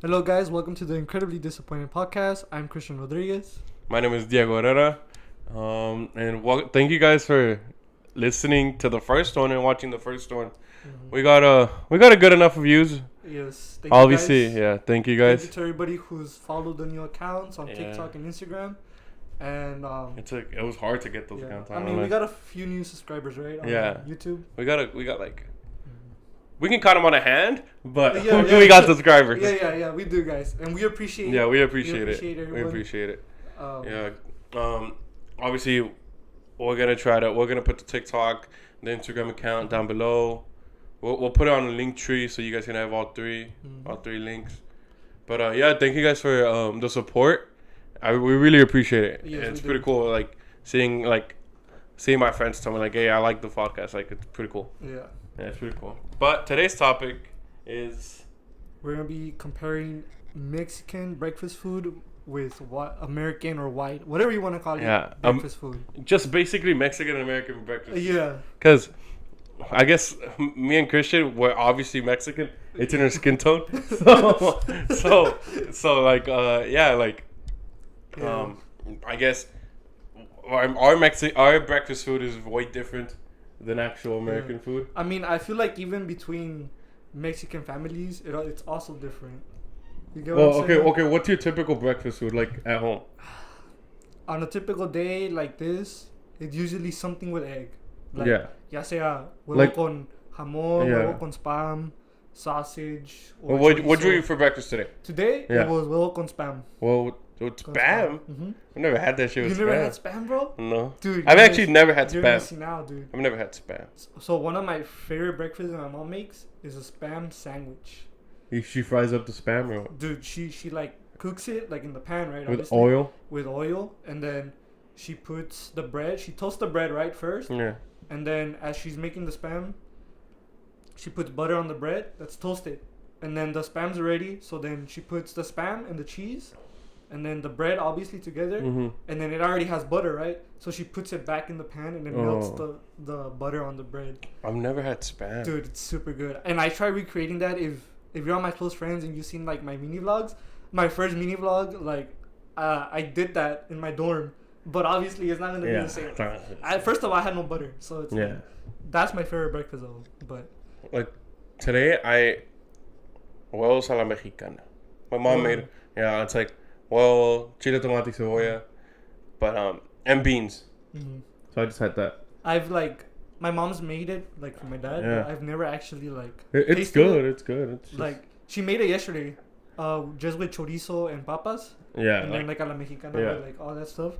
Hello, guys. Welcome to the Incredibly Disappointing Podcast. I'm Christian Rodriguez. My name is Diego Herrera. Thank you guys for listening to the first one and watching the first one. Mm-hmm. We got a good enough views. Yes. Obviously, you guys. yeah. Thank you guys. Thank you to everybody who's followed the new accounts on Yeah. TikTok and Instagram. And It was hard to get those accounts. I mean, we got a few new subscribers, right? On Yeah. YouTube. we got like we can count them on a hand, but Yeah. we got subscribers. Yeah. We do, guys, and we appreciate. Yeah, we appreciate it. everyone. We appreciate it. Yeah. Obviously, we're gonna put the TikTok, the Instagram account down below. We'll put it on a link tree so you guys can have all three links. But thank you guys for the support. We really appreciate it. Yes, It's we pretty do. cool. Seeing my friends tell me like, hey, I like the podcast. Like, it's pretty cool. Yeah. Yeah, it's pretty cool. But today's topic is We're gonna be comparing Mexican breakfast food with what American or white, whatever you want to call it, breakfast food. just basically Mexican and American breakfast. Yeah. Because I guess me and Christian were obviously Mexican. It's in our skin tone. I guess our breakfast food is way different than actual American food. I mean, I feel like even between Mexican families, it's also different. You get what I'm saying? Okay. What's your typical breakfast food like at home? On a typical day like this, it's usually something with egg. Like, Yeah. Ya sea huevo Like- con jamón, Yeah. huevo con spam, sausage. Or What'd you chorizo. eat for breakfast today? Today? Yeah. It was huevo con spam. Well, it's Con spam. Mm-hmm. I've never had that shit You with never spam. had spam, bro? No. Dude, I've you're actually missing- never had you're spam. missing out, dude. I've never had spam. So one of my favorite breakfasts that my mom makes is a spam sandwich. She fries up the spam roll Dude, she like cooks it like in the pan, right? with obviously, oil. With oil, and then she puts the bread. She toasts the bread right first, Yeah. and then as she's making the spam, she puts butter on the bread that's toasted, and then the spam's ready. So then she puts the spam and the cheese, and then the bread obviously together, Mm-hmm. and then it already has butter, right? So she puts it back in the pan and then melts Oh. the butter on the bread. I've never had spam. Dude, it's super good. And I try recreating that if you're on my close friends and you've seen like my mini vlogs. My first mini vlog, I did that in my dorm, but obviously it's not gonna be the same. First of all, I had no butter, so it's Yeah. that's my favorite breakfast though. But Like today, huevos a la mexicana. My mom made it. Yeah, it's like chile, tomate, cebolla, but and beans. mhm. So I just had that. I've my mom's made it like for my dad. Yeah. But I've never actually It's tasted good. it. It's good. It's just, She made it yesterday, just with chorizo and papas. yeah. And then a la mexicana Yeah. with all that stuff.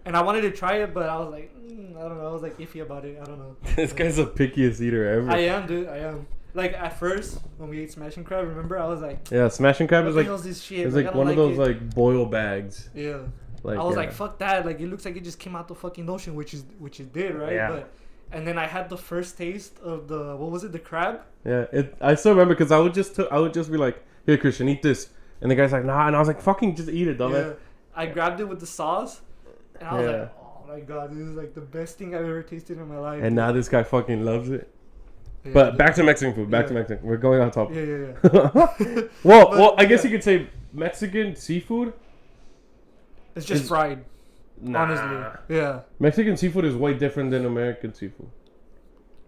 And I wanted to try it, but I was like, I don't know. I was like iffy about it. I don't know. This guy's the pickiest eater ever. I am, dude. I am. Like at first when we ate Smash and Crab, remember I was like, Yeah, smash and crab what is the like hell's this shit? it's I like don't one of those it. like boil bags. Yeah. Like I was yeah. like, fuck that. Like it looks like it just came out the fucking ocean, which it did, right? Yeah. But and then I had the first taste of the what was it, the crab? Yeah, I still remember because I would just be like, here, Christian, eat this, and the guy's like, nah, and I was like, fucking just eat it, dumbass. Yeah. I grabbed it with the sauce, and I was Yeah. like, oh my god, this is like the best thing I've ever tasted in my life. And now this guy fucking loves it. Yeah, But dude. back to Mexican food. Back to Yeah. Mexican. We're going on top. Yeah. Well, I guess yeah. you could say Mexican seafood. It's just It's- fried, Nah. honestly. Yeah. Mexican seafood is way different than American seafood.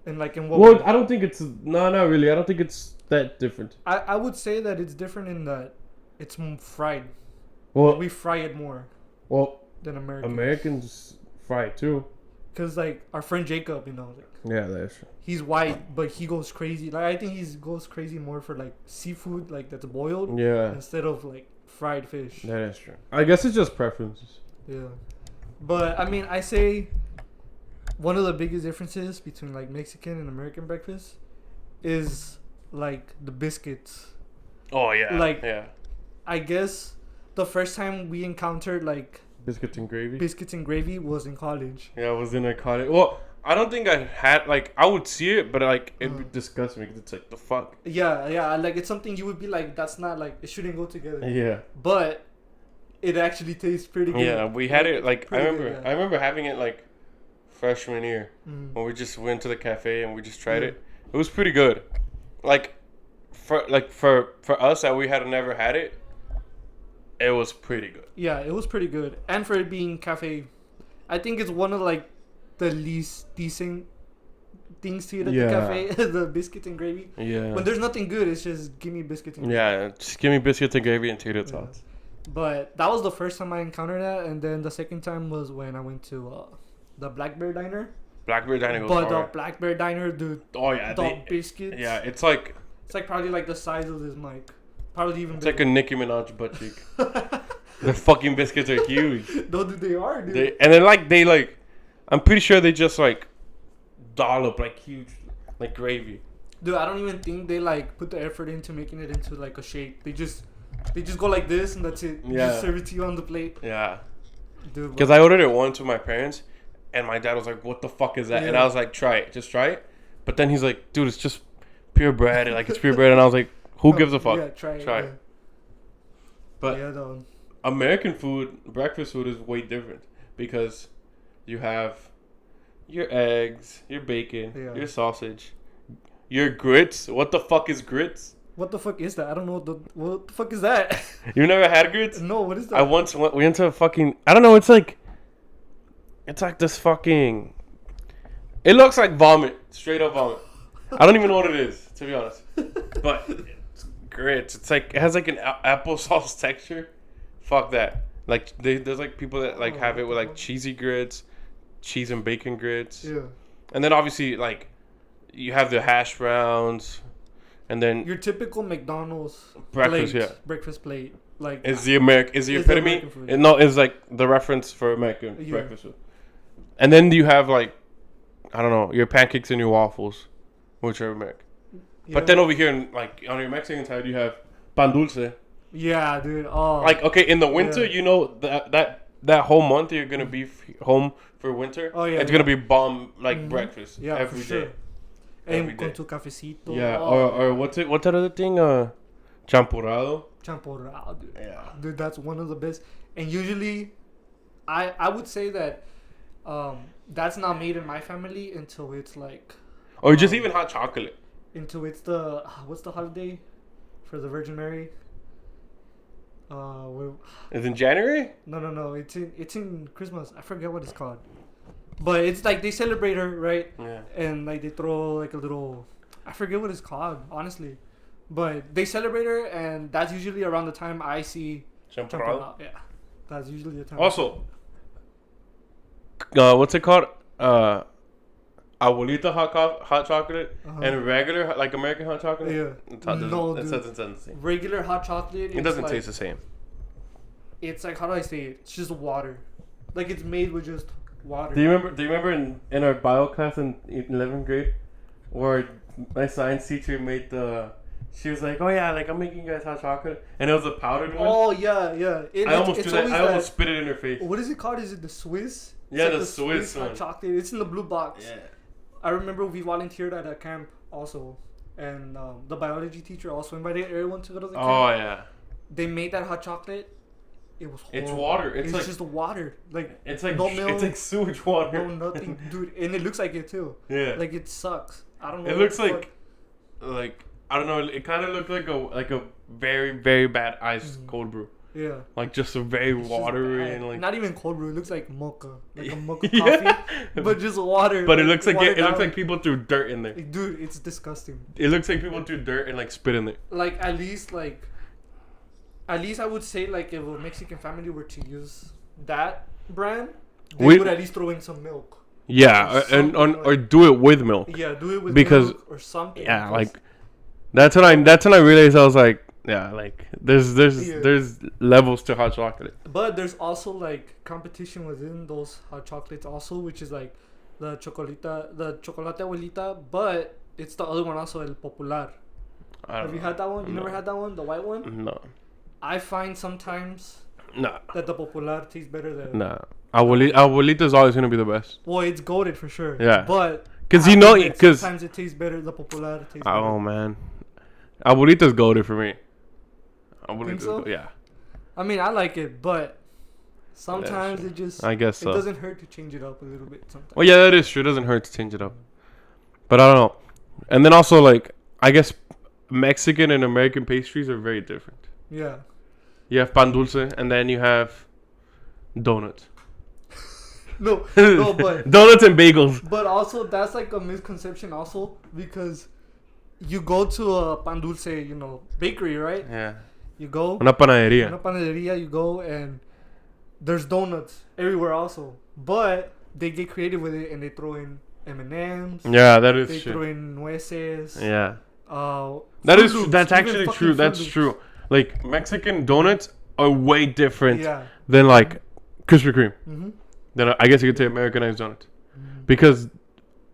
And like in what Well, way? I don't think it's not really. I don't think it's that different. I would say that it's different in that it's fried. Well, We fry it more well, than American. Americans fry it too. Cause like our friend Jacob, Yeah, that's true. he's white, but he goes crazy. Like I think he goes crazy more for like seafood, like that's boiled, Yeah, instead of like fried fish. that is true. I guess it's just preferences. Yeah. But I mean, I say one of the biggest differences between like Mexican and American breakfast is like the biscuits. Oh yeah, Like- yeah, I guess the first time we encountered like biscuits and gravy. biscuits and gravy was in college. Yeah, I was in a college. Well, I don't think I had I would see it, but it would disgust me because it's like the fuck. Yeah, like it's something you would be like, that's not like it shouldn't go together. Yeah. But it actually tastes pretty good. Yeah, we had it Pretty good, yeah. I remember having it freshman year Mm. when we just went to the cafe and we just tried Yeah. it. It was pretty good. Like for us that we had never had it, it was pretty good. Yeah, it was pretty good. And for it being cafe, I think it's one of like the least decent things to eat at the cafe. The biscuits and gravy. Yeah. When there's nothing good, it's just give me biscuits and gravy. Yeah, just give me biscuits and gravy and tater tots. But that was the first time I encountered that, and then the second time was when I went to the Black Bear Diner. Black Bear Diner goes But hard. the Black Bear Diner, dude. Oh yeah, The biscuits. Yeah, it's like probably like the size of this mic. Probably even. It's bigger. like a Nicki Minaj butt cheek. The fucking biscuits are huge. No, dude, they are, dude. And then they I'm pretty sure they just like dollop like huge like gravy. Dude, I don't even think they like put the effort into making it into like a shake. They just go like this and that's it. Yeah. Just serve it to you on the plate. Yeah. Dude. Because I ordered it once with my parents, and my dad was like, "What the fuck is that?" Yeah. And I was like, "Try it, just try it." But then he's like, "Dude, it's just pure bread. Like it's pure bread." And I was like, "Who gives a fuck? Yeah, try it. Try it." But yeah, though. American food, breakfast food is way different because you have your eggs, your bacon, your sausage, your grits. What the fuck is grits? What the fuck is that? I don't know what the fuck is that? You never had grits? No, what is that? I once we went to a fucking, I don't know, it's like this fucking, it looks like vomit, straight up vomit. I don't even know what it is, to be honest. But it's grits. It's like, it has like an applesauce texture. Fuck that. Like there's like people that like have it with like cheesy grits, cheese and bacon grits. Yeah. And then obviously like you have the hash browns, and then your typical McDonald's breakfast, plate, breakfast plate, like is the epitome. No, it's like the reference for American breakfast food. And then you have like, I don't know, your pancakes and your waffles, which are American. Yeah. But then over here, like on your Mexican side, you have pan dulce. Yeah, dude. Oh. Like okay, in the winter, you know that whole month you're gonna be home for winter. Oh yeah. It's gonna be bomb like breakfast every day. And con tu cafecito. Yeah, or what's that other thing? Champurrado. Champurrado, dude. Yeah. Dude, that's one of the best. And usually, I would say that that's not made in my family until it's like. Or just even hot chocolate. Until it's what's the holiday for the Virgin Mary? Is it in January? No. It's in Christmas. I forget what it's called. But it's like they celebrate her, right? Yeah. And like they throw like a little, I forget what it's called, honestly. But they celebrate her, and that's usually around the time I see Champurrado. Yeah, that's usually the time. Also, what's it called? Abuelita hot chocolate and regular like American hot chocolate. Yeah. It doesn't taste the same. Regular hot chocolate. It doesn't taste the same. It's like, how do I say it? It's just water. Like it's made with just water. Do you remember in our bio class in 11th grade where my science teacher made she was like, "Oh yeah, like I'm making you guys hot chocolate," and it was a powdered one. Oh yeah. I almost do that. I almost spit it in her face. What is it called? Is it the Swiss? Yeah, like the Swiss one. Hot chocolate. It's in the blue box. Yeah. I remember we volunteered at a camp also, and the biology teacher also invited everyone to go to the camp. Oh yeah. They made that hot chocolate. It was horrible. It's water. It's like, just water. Like it's like no milk. It's like sewage water. No nothing, dude. And it looks like it too. Yeah. Like it sucks. I don't know. It looks like I don't know. It kind of looked like a very very bad ice cold brew. Yeah. Like just a very watery and like not even cold brew. It looks like mocha, like a mocha coffee, but just water. But it looks like it looks like people threw dirt in there. Dude, it's disgusting. It looks like people threw dirt and like spit in there. Like at least I would say like if a Mexican family were to use that brand, they would at least throw in some milk. Yeah, or do it with milk. Yeah, do it with milk or something. Yeah, like that's when I realized I was like, yeah, like there's levels to hot chocolate. But there's also like competition within those hot chocolates also, which is like the chocolate abuelita, but it's the other one also, El Popular. Have you had that one? You never had that one, the white one? No. I find sometimes that the Popular tastes better than. Nah. Abuelita's always gonna be the best. Well, it's goated for sure. Yeah. But because sometimes it tastes better. The Popular tastes better. Oh man, Abuelita's goated for me. Think so? Yeah. I mean, I like it, but sometimes it just. I guess so. It doesn't hurt to change it up a little bit sometimes. Well, yeah, that is true. It doesn't hurt to change it up. But I don't know. And then also, like, I guess Mexican and American pastries are very different. Yeah. You have pan dulce, and then you have donuts. No, but donuts and bagels. But also, that's like a misconception also, because you go to a pan dulce, bakery, right? Yeah. You go. Una panadería. Una panadería, you go, and there's donuts everywhere also. But they get creative with it, and they throw in M&Ms. Yeah, that is true. They throw in nueces. Yeah. That is true. That's actually true. That's true. Like, Mexican donuts are way different than, like, Krispy Kreme. Mm-hmm. Then I guess you could say Americanized donuts. Mm-hmm. Because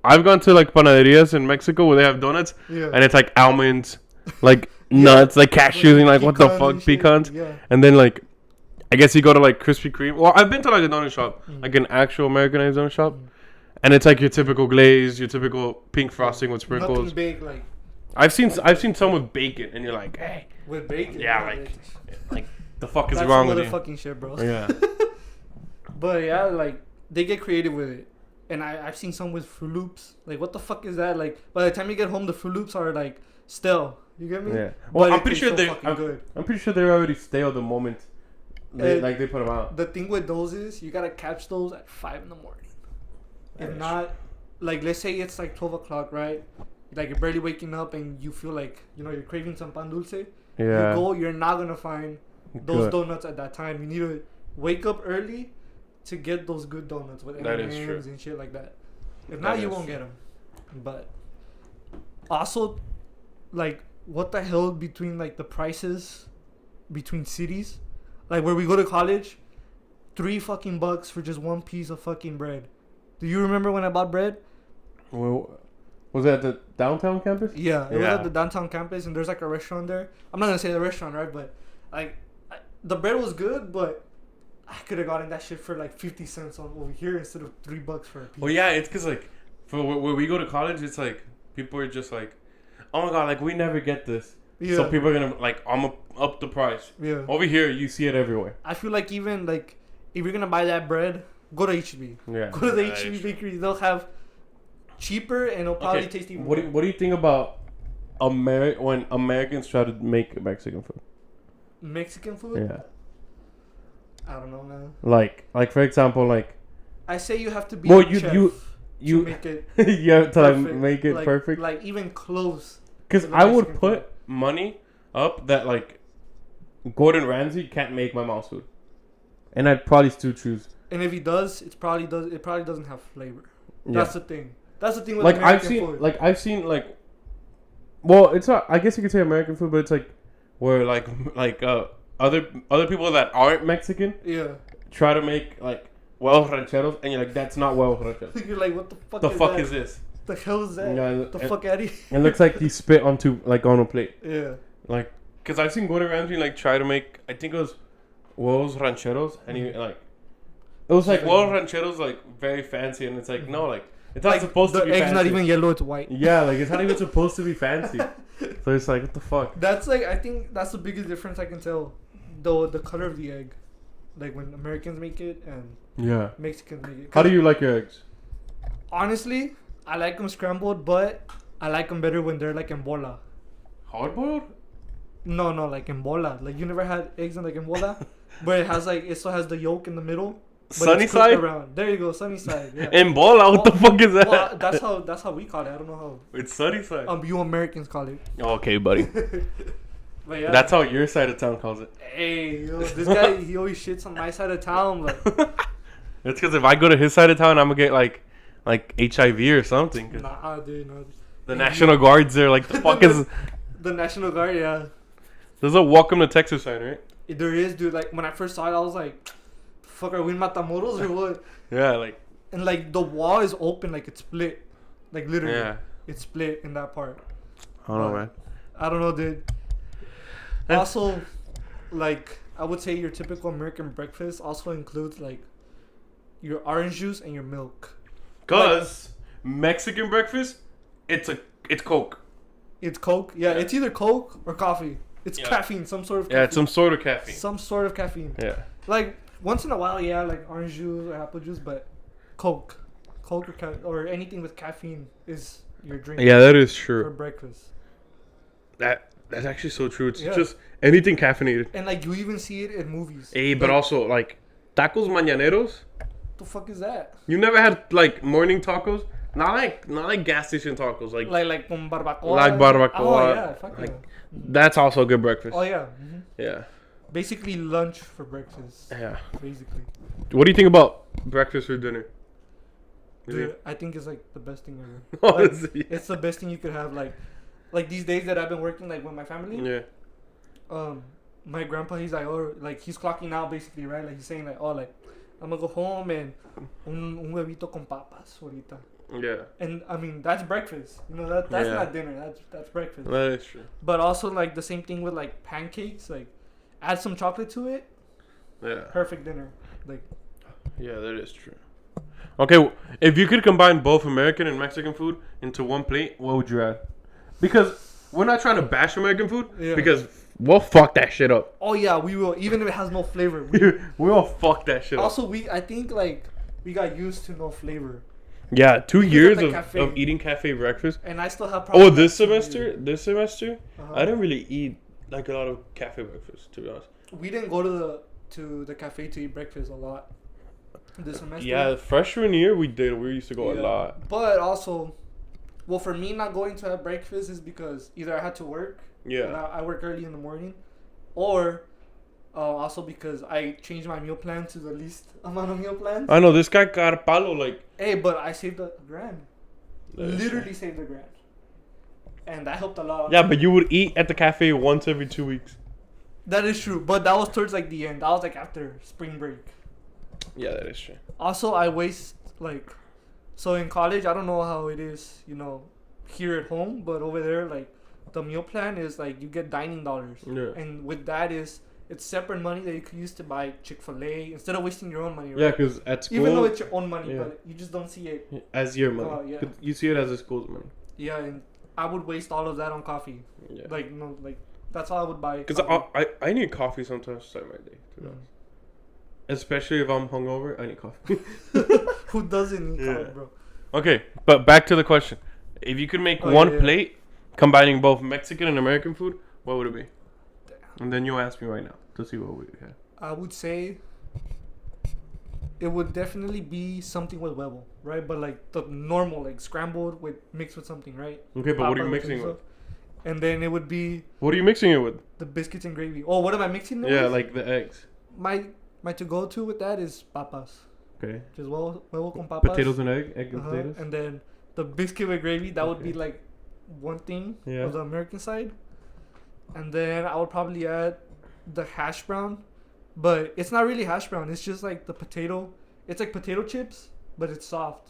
I've gone to, like, panaderias in Mexico where they have donuts, and it's, like, almonds, like, nuts, like, cashews, and, like, what the fuck, pecans. Yeah. And then, like, I guess you go to, like, Krispy Kreme. Well, I've been to, like, a donut shop, like, an actual Americanized donut shop. And it's, like, your typical glaze, your typical pink frosting with sprinkles. Nothing big, like... I've seen some with bacon, and you're like, hey. With bacon? Yeah, like the fuck is wrong with you? That's motherfucking shit, bro. Yeah. But yeah, like, they get creative with it. And I've seen some with Fruit Loops. Like, what the fuck is that? Like, by the time you get home, the Fruit Loops are, like, stale. You get me? Yeah. Well, I'm pretty sure I'm pretty sure they're already stale the moment they put them out. The thing with those is you gotta catch those at 5 in the morning. If not, like, let's say it's like 12 o'clock, right? Like, you're barely waking up and you feel like, you're craving some pan dulce. Yeah. You're not gonna find those donuts at that time. You need to wake up early to get those good donuts with M&Ms and shit like that. If not, you won't get them. But also, like, what the hell between, like, the prices between cities? Like, where we go to college, $3 for just one piece of fucking bread. Do you remember when I bought bread? Well, was it at the downtown campus? Yeah, it was at the downtown campus, and there's, like, a restaurant there. I'm not gonna say the restaurant, right? But, like, the bread was good, but I could have gotten that shit for, like, 50 cents over here instead of $3 for a piece. Well, yeah, it's because, like, for where we go to college, it's like people are just like, oh my god, like, we never get this. Yeah. So people are gonna, like, I'm gonna up the price. Yeah. Over here, you see it everywhere. I feel like even, like, if you're gonna buy that bread, go to HEB. Yeah. Go to the HEB bakery. They'll have cheaper, and it'll probably taste even more. What do you think about when Americans try to make Mexican food? Mexican food? Yeah. I don't know, man. Like for example, like, I say you have to be a chef you to make it you have to like make it perfect. Like, even close. Because I would put money up that, like, Gordon Ramsay can't make my mom's food, and I'd probably still choose. And if he does, it probably doesn't have flavor. That's the thing. That's the thing with like American food. I've seen well, it's not. I guess you could say American food, but it's like where other people that aren't Mexican try to make, like, huevos rancheros, and you're like, that's not huevos rancheros. You're like, what the fuck? Is this? The hell is that? Yeah, the fuck out of here. It looks like he spit on a plate. Yeah. Like, because I've seen Gordon Ramsay, like, try to make, I think it was huevos rancheros, and he, like, it was like huevos rancheros, like, very fancy, and it's like, no, like, it's not supposed to be fancy. The egg's not even yellow, it's white. Yeah, like, it's not even supposed to be fancy. So it's like, what the fuck? That's, like, I think that's the biggest difference I can tell. The color of the egg. Like, when Americans make it and Mexicans make it. How do you like your eggs? Honestly, I like them scrambled, but I like them better when they're, like, en bola. Hard boiled? No, like en bola. Like, you never had eggs in, like, en bola? But it still has the yolk in the middle. Sunny side? Around. There you go, sunny side. Yeah. En bola? What the fuck is that? Well, that's how we call it. I don't know how. It's sunny side. You Americans call it. Okay, buddy. But yeah. That's how your side of town calls it. Hey, yo, this guy, he always shits on my side of town. Like. That's because if I go to his side of town, I'm gonna get like HIV or something. Nah, dude, no. The National Guard's there. Like, the fuck is... The National Guard, yeah. There's a Welcome to Texas sign, right? There is, dude. Like, when I first saw it, I was like, fuck, are we in Matamoros or what? Yeah, like... And, like, the wall is open, like, it's split. Like, literally. Yeah. It's split in that part. I don't know, man. I don't know, dude. Also, like, I would say your typical American breakfast also includes, like, your orange juice and your milk. Cause Mexican breakfast, it's Coke. It's Coke? Yeah, it's either Coke or coffee. It's caffeine, some sort of caffeine. Yeah, it's some sort of caffeine. Some sort of caffeine. Yeah. Like, once in a while, like orange juice or apple juice, but Coke or anything with caffeine is your drink. Yeah, that is true. For breakfast. That's actually so true. It's just anything caffeinated. And like you even see it in movies. Hey, but also like tacos mañaneros. The fuck is that? You never had like morning tacos? Not like gas station tacos. Like con barbacoa. Like barbacoa. Oh yeah, fuck like, yeah. That's also good breakfast. Oh yeah. Mm-hmm. Yeah. Basically lunch for breakfast. Yeah. Basically. What do you think about breakfast or dinner? Dude, I think it's like the best thing ever. Honestly, like, it's the best thing you could have. Like these days that I've been working like with my family. Yeah. My grandpa, he's like, oh, like he's clocking out basically, right? Like he's saying like, oh, like I'm gonna go home and un huevito con papas ahorita. Yeah. And I mean that's breakfast. You know that's not dinner. That's breakfast. That is true. But also like the same thing with like pancakes. Like add some chocolate to it. Yeah. Perfect dinner. Like. Yeah, that is true. Okay, if you could combine both American and Mexican food into one plate, what would you add? Because we're not trying to bash American food. Yeah. Because we'll fuck that shit up. Oh yeah, we will. Even if it has no flavor, we'll fuck that shit up. Also, I think like we got used to no flavor. Yeah, 2 years of eating cafe breakfast. And I still have problems. Oh, this semester, I didn't really eat like a lot of cafe breakfast, to be honest. We didn't go to the cafe to eat breakfast a lot this semester. Yeah, freshman year we did. We used to go a lot. But also, well, for me not going to have breakfast is because either I had to work. Yeah. I work early in the morning, or also because I changed my meal plan to the least amount of meal plans. I know this guy got palo like. Hey, but I saved $1,000. Literally saved $1,000, and that helped a lot. Yeah, but you would eat at the cafe once every 2 weeks. That is true, but that was towards like the end. That was like after spring break. Yeah, that is true. Also, I waste like, so in college, I don't know how it is, here at home, but over there, like, the meal plan is like you get dining dollars. Yeah. And with that it's separate money that you could use to buy Chick-fil-A instead of wasting your own money. Right? Yeah, because at school, even though it's your own money, but you just don't see it as your money. Yeah. You see it as the school's money. Yeah, and I would waste all of that on coffee. Yeah. Like that's all I would buy. Because I need coffee sometimes to start my day. To be honest. Especially if I'm hungover, I need coffee. Who doesn't need coffee, bro? Okay, but back to the question: if you could make one plate combining both Mexican and American food, what would it be? Damn. And then you ask me right now to see what we have. I would say it would definitely be something with huevo, right? But like the normal, like scrambled with mixed with something, right? Okay, but what are you mixing it with? And then it would be. What are you mixing it with? The biscuits and gravy. Oh, what am I mixing it with? Yeah, like the eggs. My to go to with that is papas. Okay. Just huevo con papas. Potatoes and egg and potatoes. And then the biscuit with gravy, that would be like one thing of the American side. And then I would probably add the hash brown, but it's not really hash brown. It's just like the potato. It's like potato chips, but it's soft.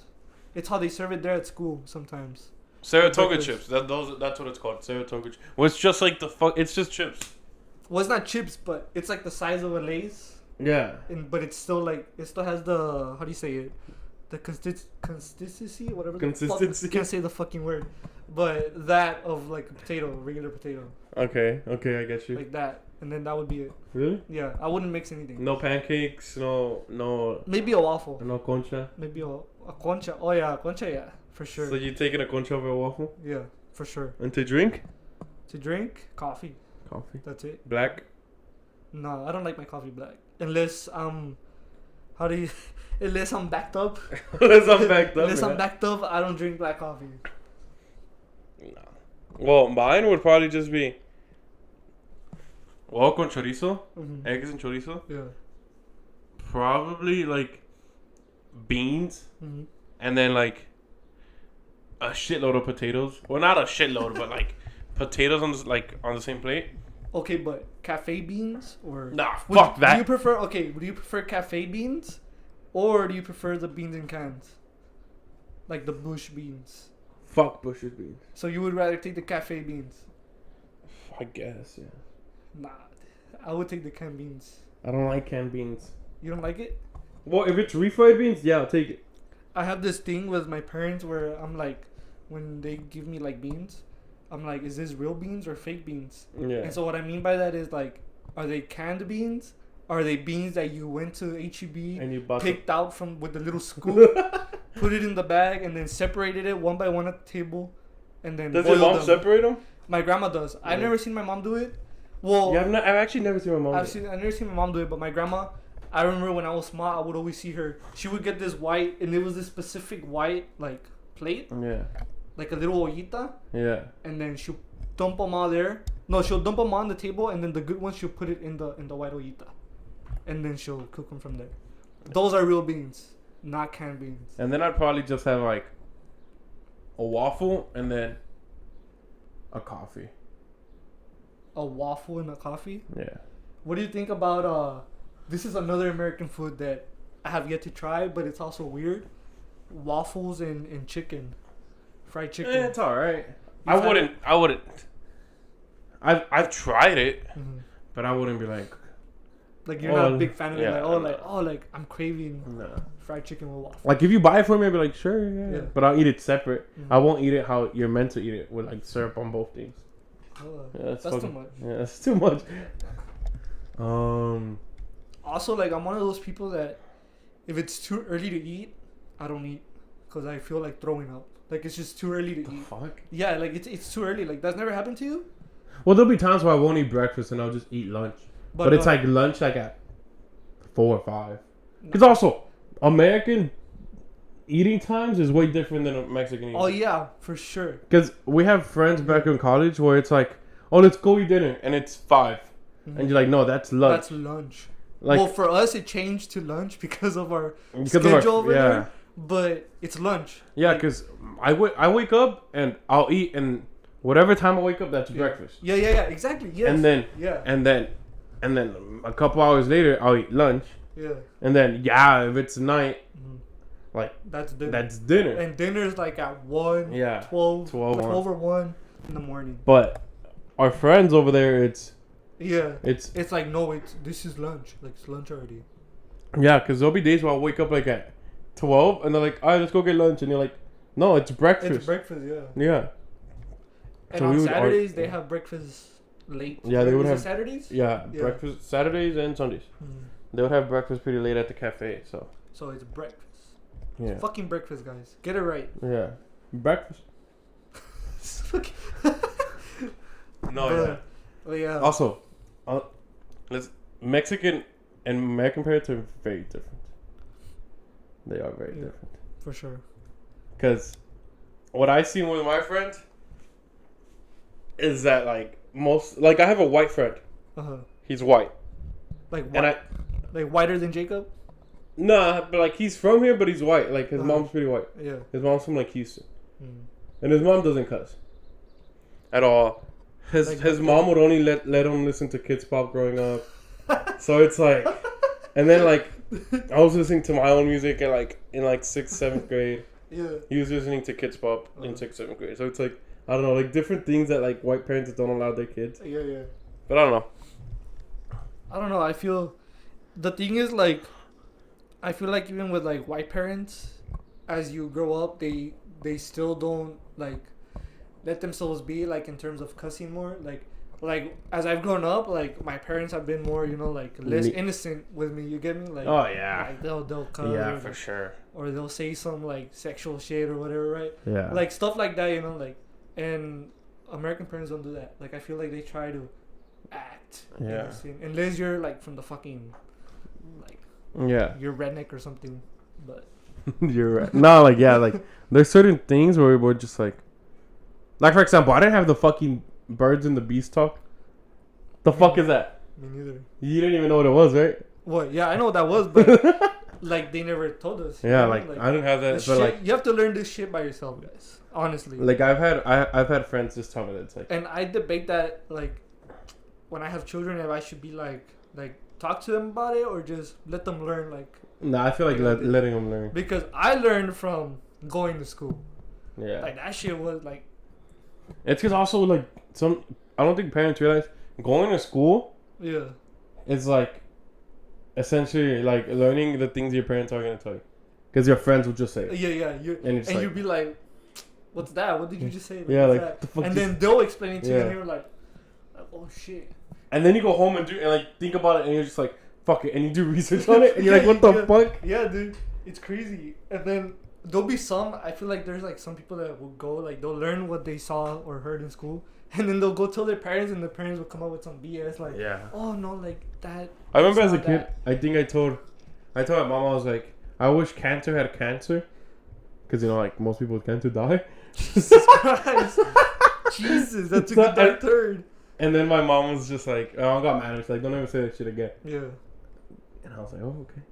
It's how they serve it there at school sometimes. Saratoga chips. That's what it's called. Saratoga chips. Well, it's just like it's just chips. Well, it's not chips, but it's like the size of a Lay's. Yeah. But it's still like it still has the, how do you say it? The consistency, whatever. Consistency. Can't say the fucking word, but that of like a potato, regular potato. Okay, I get you. Like that, and then that would be it. Really? Yeah, I wouldn't mix anything. No pancakes, no. Maybe a waffle. No concha. Maybe a concha. Oh yeah, concha, yeah, for sure. So you taking a concha over a waffle? Yeah, for sure. And to drink? To drink, coffee. Coffee. That's it. Black? No, I don't like my coffee black unless unless I'm backed up. Unless I'm backed up, I don't drink black coffee. No. Well, mine would probably just be huevo con chorizo, eggs and chorizo. Yeah. Probably like beans, and then like a shitload of potatoes. Well, not a shitload, but like potatoes on the same plate. Okay, but cafe beans or fuck that. Do you prefer cafe beans, or do you prefer the beans in cans, like the Bush beans? Fuck Bush's beans. So you would rather take the cafe beans? I guess, yeah. Nah, I would take the canned beans. I don't like canned beans. You don't like it? Well, if it's refried beans, yeah, I'll take it. I have this thing with my parents where I'm like, when they give me like beans, I'm like, is this real beans or fake beans? Yeah. And so what I mean by that is like, are they canned beans? Are they beans that you went to HEB and you picked out from with the little scoop, put it in the bag, and then separated it one by one at the table, and then does your mom separate them? My grandma does. I've never seen my mom do it. Well, yeah, I've actually never seen my mom. I've never seen my mom do it, but my grandma. I remember when I was small, I would always see her. She would get this white, and it was this specific white like plate. Yeah. Like a little ollita. Yeah. And then she'll dump them all there. No, she'll dump them on the table, and then the good ones she'll put it in the white ollita, and then she'll cook them from there. Those are real beans, not canned beans. And then I'd probably just have like a waffle and then a coffee. A waffle and a coffee? Yeah. What do you think about this is another American food that I have yet to try, but it's also weird. Waffles and chicken. Fried chicken. It's alright. I wouldn't. I've tried it, but I wouldn't be like you're not a big fan of it. Like I'm craving fried chicken with waffles. Like if you buy it for me, I'd be like, sure, yeah. But I'll eat it separate. I won't eat it how you're meant to eat it with like syrup on both things. That's too much. Yeah, that's too much. Also, like I'm one of those people that if it's too early to eat, I don't eat because I feel like throwing up. Like it's just too early to eat. Fuck. Yeah, like it's too early. Like that's never happened to you. Well, there'll be times where I won't eat breakfast and I'll just eat lunch. But it's like lunch like at 4 or 5. Because also, American eating times is way different than a Mexican eating. Oh, yeah, for sure. Because we have friends back in college where it's like, oh, let's go eat dinner. And it's 5. And you're like, no, that's lunch. That's lunch. Like, well, for us, it changed to lunch because of our schedule over there. But it's lunch. Yeah, because I wake up and I'll eat, and whatever time I wake up, that's breakfast. Yeah, exactly. Yes. And then a couple hours later, I'll eat lunch. Yeah. And then if it's night, like that's dinner. That's dinner. And dinner's like at 1, 12 or 1 in the morning. But our friends over there, it's like no, this is lunch. Like it's lunch already. Yeah, because there'll be days where I'll wake up like at 12, and they're like, all right, let's go get lunch, and you're like, no, it's breakfast. It's breakfast, yeah. Yeah. And so on Saturdays they have breakfast late. Yeah, they would have Saturdays. Yeah, breakfast Saturdays and Sundays. They would have breakfast pretty late at the cafe. So it's breakfast. Yeah. It's fucking breakfast, guys. Get it right. Yeah. Breakfast. Yeah. Also, Mexican and American parents are very different. They are very different. For sure. Because what I see with my friends is that like I have a white friend. He's white. Like white? Like whiter than Jacob? Nah, but like he's from here, but he's white. Like his mom's pretty white. Yeah. His mom's from like Houston, and his mom doesn't cuss at all. His mom would only let him listen to Kids Pop growing up. So it's like, and then like I was listening to my own music in 6th, 7th grade. Yeah. He was listening to Kids Pop in 6th, 7th grade. So it's like, I don't know, like different things that like white parents don't allow their kids. Yeah. But I don't know. I feel the thing is like, I feel like even with like white parents, as you grow up, they still don't like let themselves be like in terms of cussing more. Like as I've grown up, like my parents have been more, like less innocent with me. You get me? Like like they'll cuss. Yeah, for sure. Or they'll say some like sexual shit or whatever, right? Yeah. Like stuff like that, like, and American parents don't do that. Like I feel like they try to act innocent, unless you're like from the fucking you're redneck or something, but you're right. No, like there's certain things where we're just like for example, I didn't have the fucking Birds and the Bees talk. The fuck is that? Me neither. You didn't even know what it was, right? What? Yeah, I know what that was, but like they never told us. Yeah, like I didn't have that. But shit, like you have to learn this shit by yourself, guys. Honestly. Like I've had friends just tell me that it's like. And I debate that like when I have children, if I should be like talk to them about it or just let them learn like. No, I feel like letting them learn. Because I learned from going to school. Yeah. Like that shit was like. It's because also like I don't think parents realize going to school. Yeah. Is like essentially like learning the things your parents are gonna tell you, because your friends will just say it. Yeah. And you'll be like, "What's that? What did you just say?" Like, yeah, like the fuck. And then they'll explain it to you, and you're like, "Oh shit." And then you go home and think about it, and you're just like, "Fuck it," and you do research on it, and you're like, "What the fuck?" Yeah, dude, it's crazy. And then there'll be some. I feel like there's like some people that will go like they'll learn what they saw or heard in school, And then they'll go tell their parents, and the parents will come up with some BS like, oh no, like that. I remember as a kid, I think I told my mom, I was like, I wish cancer had cancer, because like most people with cancer die. Jesus Christ. Jesus, that took a dark turn. And then my mom was just like, oh, I got mad. She's like, don't ever say that shit again. Yeah. And I was like, oh, okay.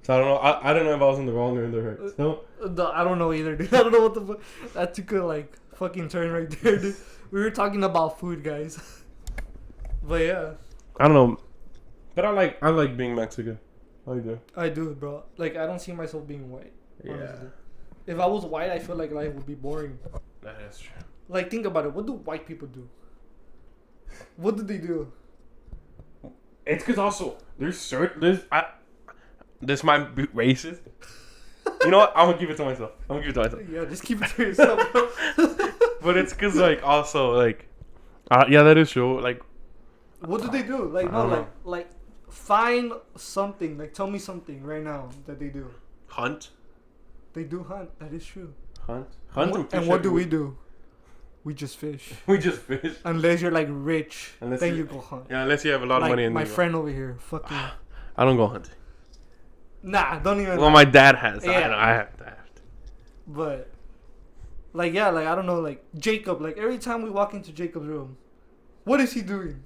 So I don't know. I don't know if I was in the wrong or in the right. So I don't know either, dude. I don't know what the fuck. That took a like fucking turn right there, dude. We were talking about food, guys. But yeah. I don't know. But I like being Mexican. I do. I do, bro. Like I don't see myself being white. Yeah. Honestly. If I was white, I feel like life would be boring. That is true. Like think about it. What do white people do? What do they do? It's because also this might be racist. You know what? I'm gonna keep it to myself. Yeah, just keep it to yourself, bro. But it's because like also like, yeah, that is true. Like, what do they do? Like no, like find something. Like tell me something right now that they do. Hunt. They do hunt. That is true. Hunt. And what do we do? We just fish. We just fish. Unless you're like rich, then you go hunt. Yeah, unless you have a lot of money. My friend over here, fucking. I don't go hunting. Nah, don't even. Well, my dad has. Yeah. I have that. But, like, yeah, like I don't know, like Jacob. Like every time we walk into Jacob's room, what is he doing?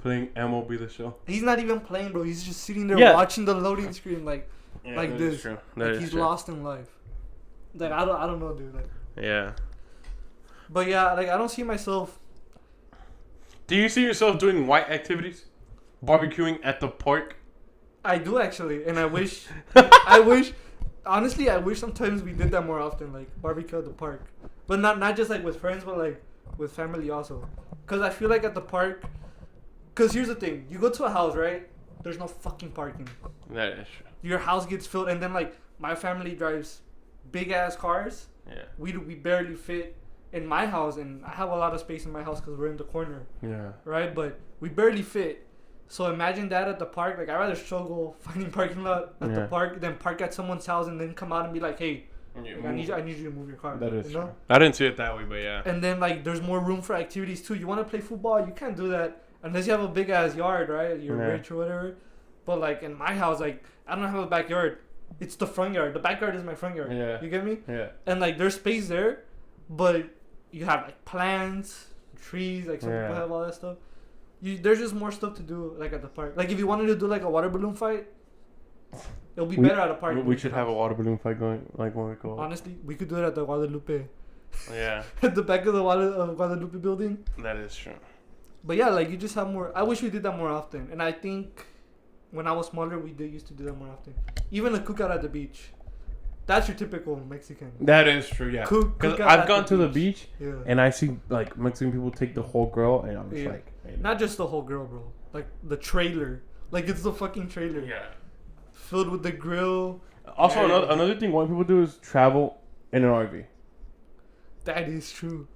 Playing MLB The Show. He's not even playing, bro. He's just sitting there watching the loading screen, like this. Like he's lost in life. Like I don't know, dude. Like. Yeah. But yeah, like I don't see myself. Do you see yourself doing white activities? Barbecuing at the park? I do actually, and I wish, honestly, I wish sometimes we did that more often, like barbecue at the park. But not just like with friends, but like with family also. Cause I feel like at the park, cause here's the thing, you go to a house, right? There's no fucking parking. That is true. Your house gets filled, and then like my family drives big ass cars. Yeah. We barely fit in my house, and I have a lot of space in my house because we're in the corner. Yeah. Right, but we barely fit. So imagine that at the park. Like I'd rather struggle finding parking lot at the park than park at someone's house and then come out and be like, hey, like, I need you to move your car. That is true. I didn't see it that way, but yeah. And then like there's more room for activities too. You want to play football, you can't do that unless you have a big ass yard, right? You're rich or whatever. But like in my house, like I don't have a backyard. It's the front yard. The backyard is my front yard. Yeah. You get me? Yeah. And like there's space there, but you have like plants, trees, like some people have all that stuff. There's just more stuff to do like at the park. Like if you wanted to do like a water balloon fight, it'll be better at a park. We should have a water balloon fight going like when we go. Honestly, we could do it at the Guadalupe. Yeah. At the back of the Guadalupe building. That is true. But yeah, like you just have more. I wish we did that more often. And I think when I was smaller, we used to do that more often. Even a cookout at the beach. That's your typical Mexican. That is true, yeah. Because I've gone to the beach and I see like Mexican people take the whole girl, and I'm just like, hey, not just the whole girl, bro. Like the trailer, like it's the fucking trailer. Yeah. Filled with the grill. Also, another thing white people do is travel in an RV. That is true.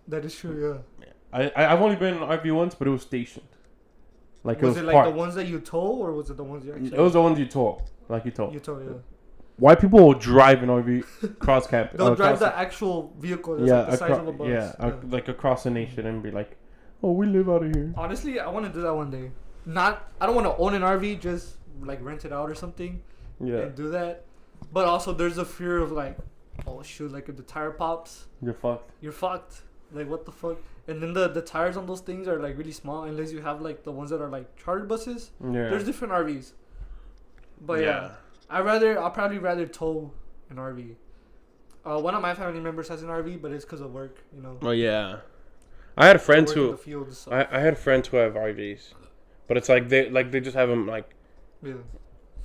That is true, yeah. I've only been in an RV once, but it was stationed. Like was it like parked. The ones that you tow, or was it the ones you actually? It was the ones you tow, like you tow. You tow, yeah. White people will drive an RV cross camp. They'll drive the actual vehicle that's like the size of a bus. Yeah, like across the nation and be like, oh, we live out of here. Honestly, I want to do that one day. I don't want to own an RV, just like rent it out or something. Yeah. And do that. But also there's a fear of like, oh shoot, like if the tire pops, you're fucked. You're fucked. Like what the fuck? And then the tires on those things are like really small unless you have like the ones that are like charter buses. Yeah. There's different RVs. But yeah. I'll probably rather tow an RV. One of my family members has an RV, but it's because of work, you know. Oh yeah, I had friends who I had friends who have RVs, but it's like they just have them like. Yeah.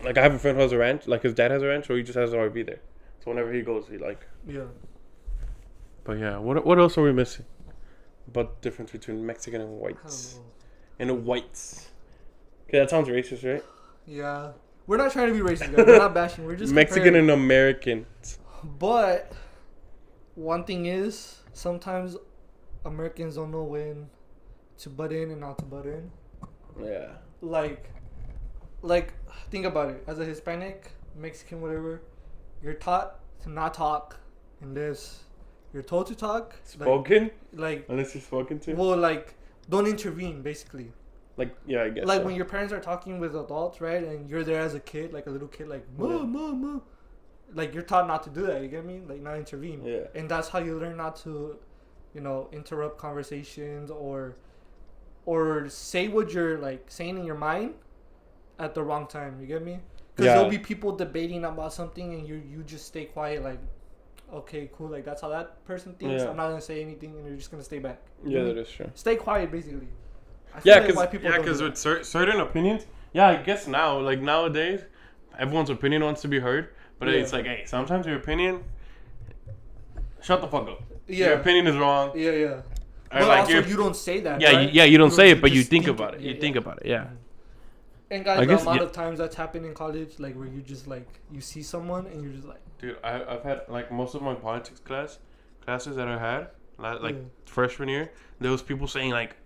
Like I have a friend who has a ranch, like his dad has a ranch, so he just has an RV there. So whenever he goes, he like. Yeah. But yeah, what else are we missing? About the difference between Mexican and whites. And whites. Okay, that sounds racist, right? Yeah. We're not trying to be racist, guys. We're not bashing. We're just Mexican and American. But one thing is, sometimes Americans don't know when to butt in and not to butt in. Yeah. Like, think about it. As a Hispanic, Mexican, whatever, you're taught to not talk unless you're told to talk. Spoken? Like unless you're spoken to? Well, like, don't intervene, basically. Like, yeah, I guess like so. when your parents are talking with adults, right? And you're there as a kid, like a little kid, like, ma. Like, you're taught not to do that, you get me? Like, not intervene. Yeah. And that's how you learn not to, interrupt conversations or say what you're, like, saying in your mind at the wrong time, you get me? Because there'll be people debating about something and you just stay quiet, like, okay, cool, like, that's how that person thinks. I'm not going to say anything and you're just going to stay back. Yeah, that is true. Stay quiet, basically. Yeah, because with certain opinions, I guess now, like, nowadays, everyone's opinion wants to be heard. But it's like, hey, sometimes your opinion, shut the fuck up. Yeah. Your opinion is wrong. Yeah, yeah. Or but like also, you don't say that, yeah, right? you don't say it, but you think about it. You think about it, yeah. And guys, the amount of times that's happened in college, like, where you just, like, you see someone and you're just like... Dude, I've had, like, most of my politics classes that I had, like, freshman year, there was people saying, like,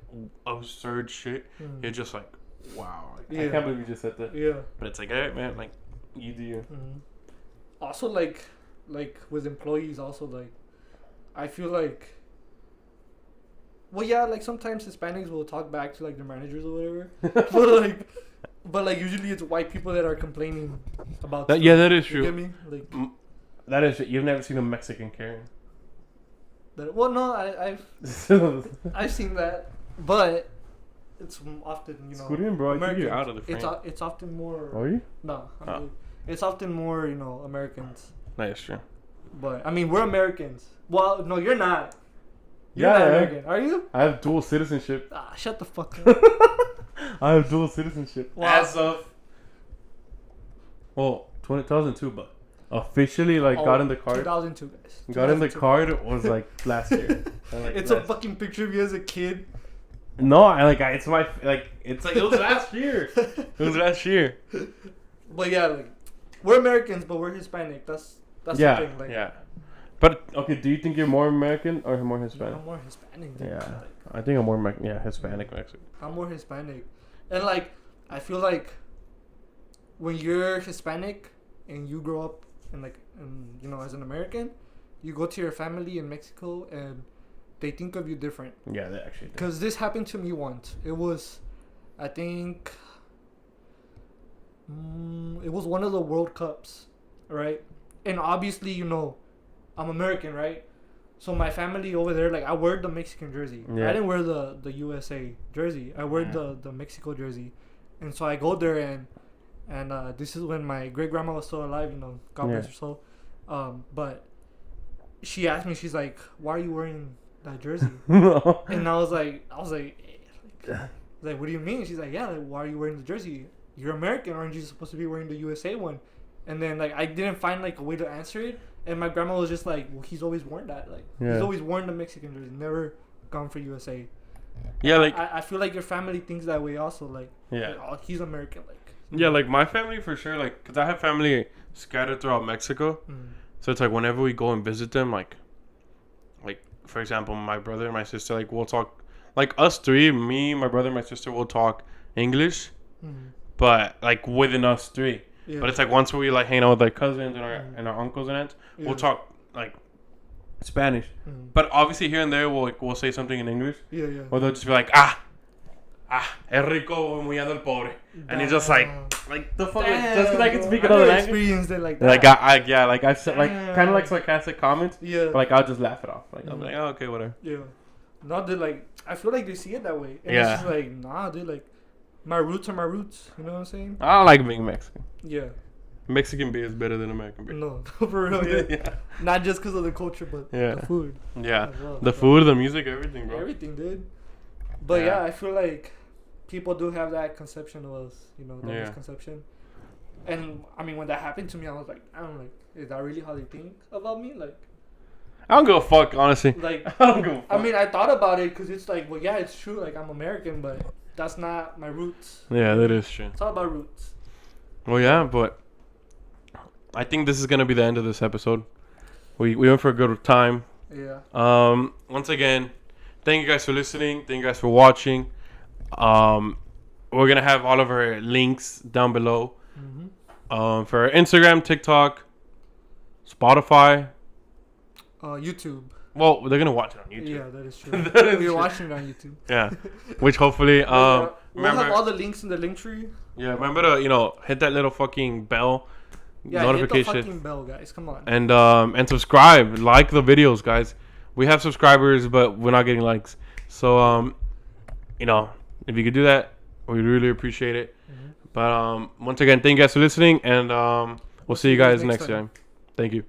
absurd shit. You're just like, wow. I can't believe you just said that. Yeah. But it's like, all right, man, like, you do you. Also, like with employees, also, like, I feel like, well, yeah, like, sometimes Hispanics will talk back to, like, their managers or whatever. but like usually it's white people that are complaining about that. Yeah, that is true. You get me? Like, that is true. You've never seen a Mexican Karen. Well, no, I've seen that, but it's often, Scooting, bro, I think you're out of the frame. It's often more... Are you? No. It's often more, Americans. That's true. But, I mean, we're Americans. Well, no, you're not. You're not American. Are you? I have dual citizenship. Shut the fuck up. I have dual citizenship. Wow. As of... Well, 2002, but officially, like, got in the card. 2002, guys. Got in the card was, like, last year. It's a fucking picture of you as a kid. No, it's my, like, it's like, it was last year. It was last year. But yeah, like, we're Americans, but we're Hispanic. That's the thing. Like, yeah. But, okay, do you think you're more American or more Hispanic? I'm more Hispanic. Yeah. I think I'm more, Hispanic Mexican. I'm more Hispanic. And, like, I feel like when you're Hispanic and you grow up as an American, you go to your family in Mexico and they think of you different. Yeah, they actually do. Because this happened to me once. It was, I think, it was one of the World Cups, right? And obviously, I'm American, right? So my family over there, like, I wear the Mexican jersey. Yeah. I didn't wear the USA jersey. I wear the Mexico jersey. And so I go there and this is when my great grandma was still alive, God bless her soul. But she asked me, she's like, why are you wearing that jersey? And I was like, what do you mean? She's like, yeah, like, why are you wearing the jersey? You're American, aren't you supposed to be wearing the USA one? And then, like, I didn't find, like, a way to answer it. And my grandma was just like, well, he's always worn that. Like, he's always worn the Mexican jersey, never gone for USA. Yeah, like, I feel like your family thinks that way also. Like, yeah, oh, he's American. Like, yeah, like, my family for sure. Like, because I have family scattered throughout Mexico. So it's like whenever we go and visit them, like for example, my brother and my sister, like, we'll talk, like, us three, me, my brother, and my sister, will talk English, but, like, within us three. Yeah. But it's like once we, like, hang out with, like, cousins and our uncles and aunts, we'll talk, like, Spanish. But obviously here and there we'll say something in English. Yeah, yeah. Or they'll just be like, es rico muy el pobre. And you're just like the fuck, just because I can speak another language. Experienced it like that. Like I've said, like, kind of like sarcastic comments. Yeah. But, like, I'll just laugh it off. Like, I'll be like, oh, okay, whatever. Yeah. Not that, like, I feel like they see it that way. And it's just like, nah, dude, like, my roots are my roots. You know what I'm saying? I don't like being Mexican. Yeah. Mexican beer is better than American beer. No, for real, yeah. Yeah. Not just because of the culture, but the food. Yeah. Well, the food, the music, everything, bro. Everything, dude. But I feel like people do have that conception of us, that misconception. And, I mean, when that happened to me, I was like, is that really how they think about me? Like, I don't give a fuck, honestly. Like, I don't give a fuck. I mean, I thought about it because it's like, well, yeah, it's true. Like, I'm American, but that's not my roots. Yeah, that is true. It's all about roots. Well, yeah, but I think this is going to be the end of this episode. We went for a good time. Yeah. Once again, thank you guys for listening. Thank you guys for watching. We're going to have all of our links down below. For our Instagram, TikTok, Spotify. YouTube. Well, they're gonna watch it on YouTube. Yeah, that is true. We're watching it on YouTube. Yeah, which hopefully we'll remember have all the links in the link tree. Yeah, remember to hit that little fucking bell notification. Hit the fucking bell, guys. Come on. And subscribe, like the videos, guys. We have subscribers, but we're not getting likes. So if you could do that, we really appreciate it. Mm-hmm. But once again, thank you guys for listening, and we'll see you guys next time. Thank you.